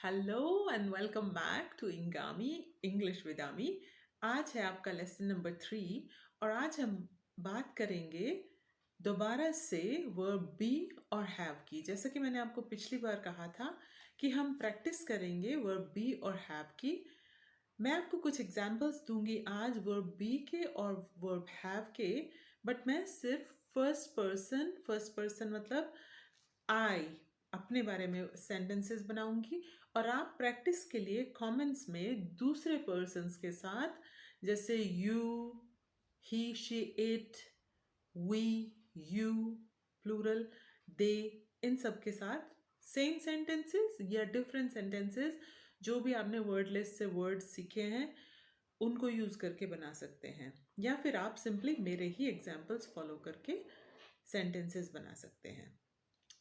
Hello and welcome back to इंगामी English with Ami. आज है आपका लेसन नंबर 3 और आज हम बात करेंगे दोबारा से वर्ब बी और हैव की। जैसा कि मैंने आपको पिछली बार कहा था कि हम प्रैक्टिस करेंगे वर्ब बी और हैव की। मैं आपको कुछ एग्जांपल्स दूंगी आज वर्ब बी के और वर्ब हैव के, बट मैं सिर्फ फर्स्ट पर्सन मतलब आई अपने बारे में सेंटेंसेस बनाऊंगी और आप प्रैक्टिस के लिए कमेंट्स में दूसरे पर्सन्स के साथ जैसे you, he, she, it, we, you, plural, they, इन सब के साथ सेम सेंटेंसेस या डिफरेंट सेंटेंसेस जो भी आपने वर्ड लिस्ट से वर्ड सीखे हैं उनको यूज करके बना सकते हैं, या फिर आप सिंपली मेरे ही एग्जाम्पल्स फॉलो करके सेंटेंसेस बना सकते हैं।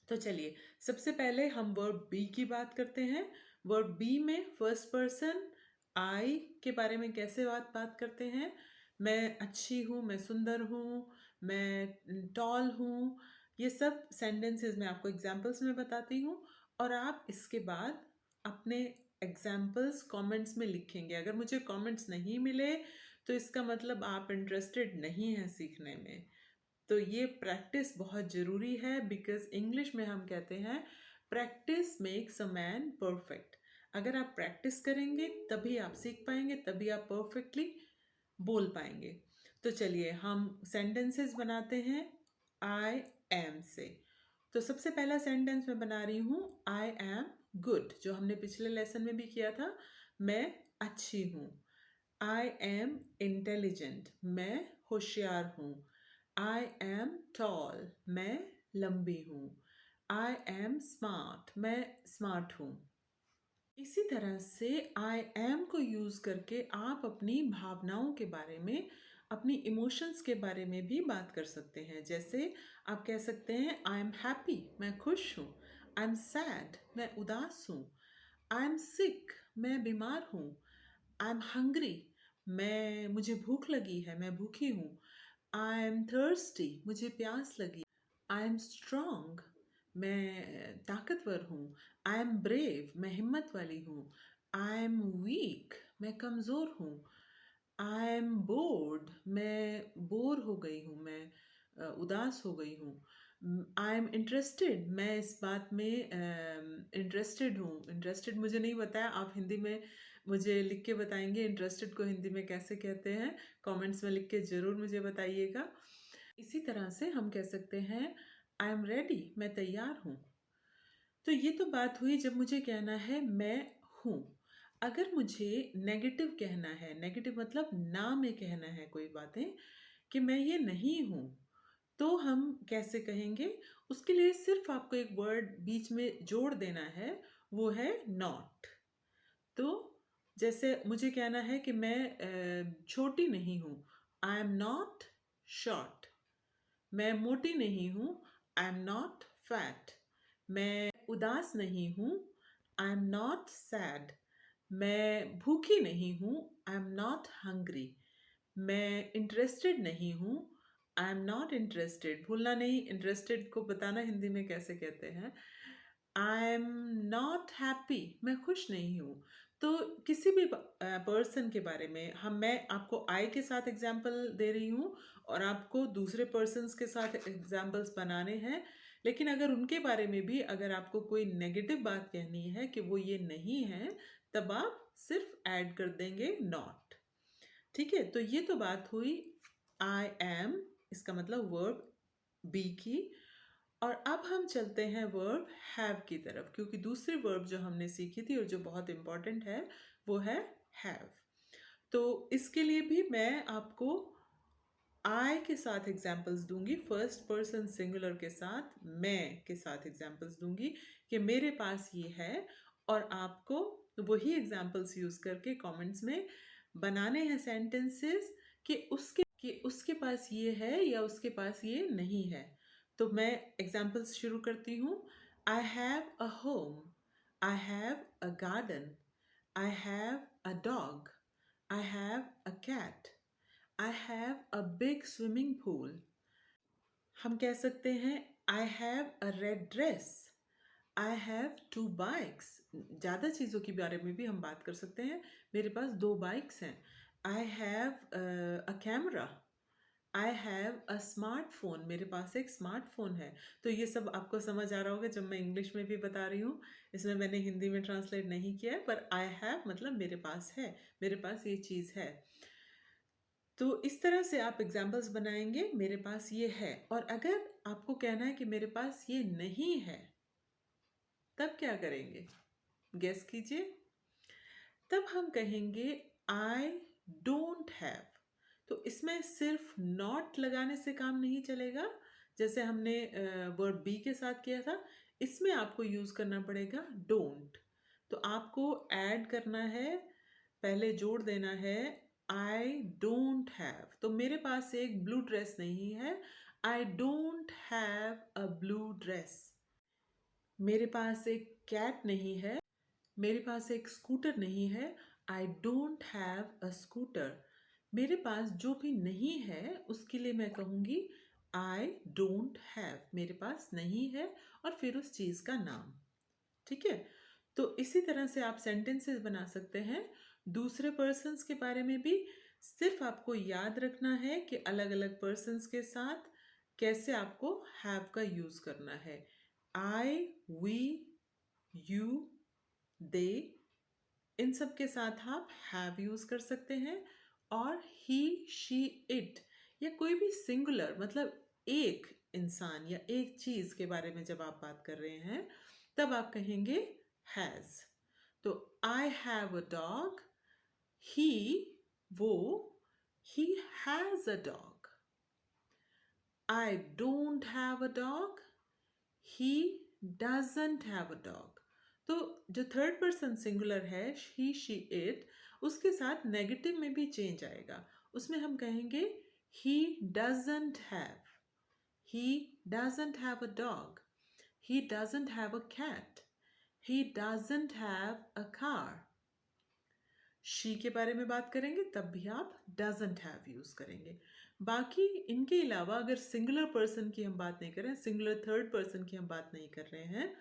तो चलिए सबसे पहले हम वर्ब बी की बात करते हैं। वर्ब बी में फर्स्ट पर्सन आई के बारे में कैसे बात करते हैं। मैं अच्छी हूँ, मैं सुंदर हूँ, मैं टॉल हूँ, ये सब सेंटेंसेस मैं आपको एग्जाम्पल्स में बताती हूँ और आप इसके बाद अपने एग्जाम्पल्स कमेंट्स में लिखेंगे। अगर मुझे कमेंट्स नहीं मिले तो इसका मतलब आप इंटरेस्टेड नहीं हैं सीखने में। तो ये प्रैक्टिस बहुत ज़रूरी है, बिकॉज इंग्लिश में हम कहते हैं practice makes a man perfect. अगर आप प्रैक्टिस करेंगे तभी आप सीख पाएंगे, तभी आप परफेक्टली बोल पाएंगे। तो चलिए हम सेंटेंसेस बनाते हैं आई एम से। तो सबसे पहला सेंटेंस मैं बना रही हूँ आई एम गुड, जो हमने पिछले लेसन में भी किया था। मैं अच्छी हूँ। आई एम इंटेलिजेंट, मैं होशियार हूँ। आई एम टॉल, मैं लंबी हूँ। आई एम स्मार्ट, मैं स्मार्ट हूँ। इसी तरह से आई एम को यूज करके आप अपनी भावनाओं के बारे में, अपनी इमोशंस के बारे में भी बात कर सकते हैं। जैसे आप कह सकते हैं आई एम हैप्पी, मैं खुश हूँ। आई एम सैड, मैं उदास हूँ। आई एम सिक, मैं बीमार हूँ। आई एम हंग्री, मुझे भूख लगी है, मैं भूखी हूँ। आई एम थर्स्टी, मुझे प्यास लगी। आई एम स्ट्रांग, मैं ताकतवर हूँ। आई एम ब्रेव, मैं हिम्मत वाली हूँ। आई एम वीक, मैं कमज़ोर हूँ। आई एम बोर्ड, मैं बोर हो गई हूँ, मैं उदास हो गई हूँ। आई एम इंटरेस्टेड, मैं इस बात में इंटरेस्टेड हूँ। इंटरेस्टेड मुझे नहीं बताया, आप हिंदी में मुझे लिख के बताएंगे इंटरेस्टेड को हिंदी में कैसे कहते हैं। कमेंट्स में लिख के ज़रूर मुझे बताइएगा। इसी तरह से हम कह सकते हैं आई एम रेडी, मैं तैयार हूँ। तो ये तो बात हुई जब मुझे कहना है मैं हूँ। अगर मुझे नेगेटिव कहना है, नेगेटिव मतलब ना में कहना है कोई बातें कि मैं ये नहीं हूँ, तो हम कैसे कहेंगे? उसके लिए सिर्फ आपको एक वर्ड बीच में जोड़ देना है, वो है नॉट। तो जैसे मुझे कहना है कि मैं छोटी नहीं हूँ, आई एम नॉट शॉर्ट। मैं मोटी नहीं हूँ, आई एम नॉट फैट। मैं उदास नहीं हूँ, आई एम नॉट सैड। मैं भूखी नहीं हूँ, आई एम नॉट हंग्री। मैं इंटरेस्टेड नहीं हूँ, आई एम नॉट इंटरेस्टेड। भूलना नहीं, इंटरेस्टेड को बताना हिंदी में कैसे कहते हैं। आई एम नॉट हैप्पी, मैं खुश नहीं हूँ। तो किसी भी पर्सन के बारे में मैं आपको आई के साथ एग्जाम्पल दे रही हूँ और आपको दूसरे पर्सन्स के साथ एग्जाम्पल्स बनाने हैं। लेकिन अगर उनके बारे में भी अगर आपको कोई नेगेटिव बात कहनी है कि वो ये नहीं है, तब आप सिर्फ ऐड कर देंगे नॉट। ठीक है, तो ये तो बात हुई आई एम, इसका मतलब वर्ब बी की। और अब हम चलते हैं वर्ब हैव की तरफ, क्योंकि दूसरी वर्ब जो हमने सीखी थी और जो बहुत इंपॉर्टेंट है वो है हैव। तो इसके लिए भी मैं आपको आई के साथ एग्जाम्पल्स दूंगी, फर्स्ट पर्सन सिंगुलर के साथ, मैं के साथ एग्जाम्पल्स दूंगी कि मेरे पास ये है, और आपको वही एग्जाम्पल्स यूज करके कमेंट्स में बनाने हैं सेंटेंसेस कि उसके पास ये है या उसके पास ये नहीं है। तो मैं एग्जाम्पल्स शुरू करती हूँ। I have a home, I have a garden, I have a dog, I have a cat, I have a big swimming pool. हम कह सकते हैं I have a red dress, I have 2 bikes, ज़्यादा चीज़ों के बारे में भी हम बात कर सकते हैं। मेरे पास 2 बाइक्स हैं। I have a camera. I have a smartphone. मेरे पास एक स्मार्टफ़ोन है। तो ये सब आपको समझ आ रहा होगा जब मैं इंग्लिश में भी बता रही हूँ। इसमें मैंने हिंदी में ट्रांसलेट नहीं किया है, पर आई हैव मतलब मेरे पास है, मेरे पास ये चीज़ है। तो इस तरह से आप एग्ज़ाम्पल्स बनाएँगे, मेरे पास ये है। और अगर आपको कहना है कि मेरे पास ये नहीं है, तब क्या करेंगे? गेस कीजिए। तब हम कहेंगे आई डोंट हैव। तो इसमें सिर्फ नॉट लगाने से काम नहीं चलेगा, जैसे हमने वर्ब बी के साथ किया था। इसमें आपको यूज करना पड़ेगा डोंट। तो आपको ऐड करना है, पहले जोड़ देना है आई डोंट हैव। तो मेरे पास एक ब्लू ड्रेस नहीं है। आई don't have a blue dress. मेरे पास एक कैट नहीं है। मेरे पास एक स्कूटर नहीं है। आई डोंट हैव अ स्कूटर। मेरे पास जो भी नहीं है उसके लिए मैं कहूँगी आई डोंट हैव। मेरे पास नहीं है और फिर उस चीज़ का नाम। ठीक है। तो इसी तरह से आप सेंटेंसेस बना सकते हैं दूसरे पर्सन्स के बारे में भी। सिर्फ आपको याद रखना है कि अलग अलग पर्सन्स के साथ कैसे आपको हैव का यूज़ करना है। आई, वी, यू, दे, इन सब के साथ आप हैव यूज कर सकते हैं। और ही, शी, इट, या कोई भी सिंगुलर मतलब एक इंसान या एक चीज के बारे में जब आप बात कर रहे हैं, तब आप कहेंगे हैज। तो आई हैव अ डॉग। ही, वो, he has a dog. I don't have a dog. He doesn't have a dog. तो जो थर्ड पर्सन सिंगुलर है ही, शी, इट, उसके साथ नेगेटिव में भी चेंज आएगा। उसमें हम कहेंगे he doesn't have. He doesn't have a dog. He doesn't have a cat. He doesn't have a car. She के बारे में बात करेंगे तब भी आप डजंट हैव यूज करेंगे। बाकी इनके अलावा अगर सिंगुलर पर्सन की हम बात नहीं कर रहे हैं, सिंगुलर थर्ड पर्सन की हम बात नहीं कर रहे हैं,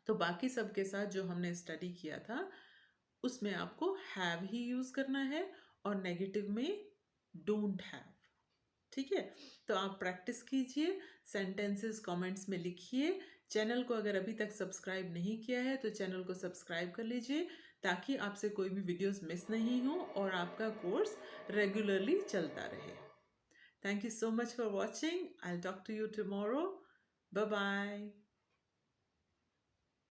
तो बाकी सब के साथ जो हमने स्टडी किया था उसमें आपको हैव ही यूज करना है और नेगेटिव में डोंट हैव। ठीक है। तो आप प्रैक्टिस कीजिए, सेंटेंसेस कमेंट्स में लिखिए। चैनल को अगर अभी तक सब्सक्राइब नहीं किया है तो चैनल को सब्सक्राइब कर लीजिए, ताकि आपसे कोई भी वीडियोस मिस नहीं हो और आपका कोर्स रेगुलरली चलता रहे। Thank you so much for watching. I'll talk to you tomorrow. Bye bye.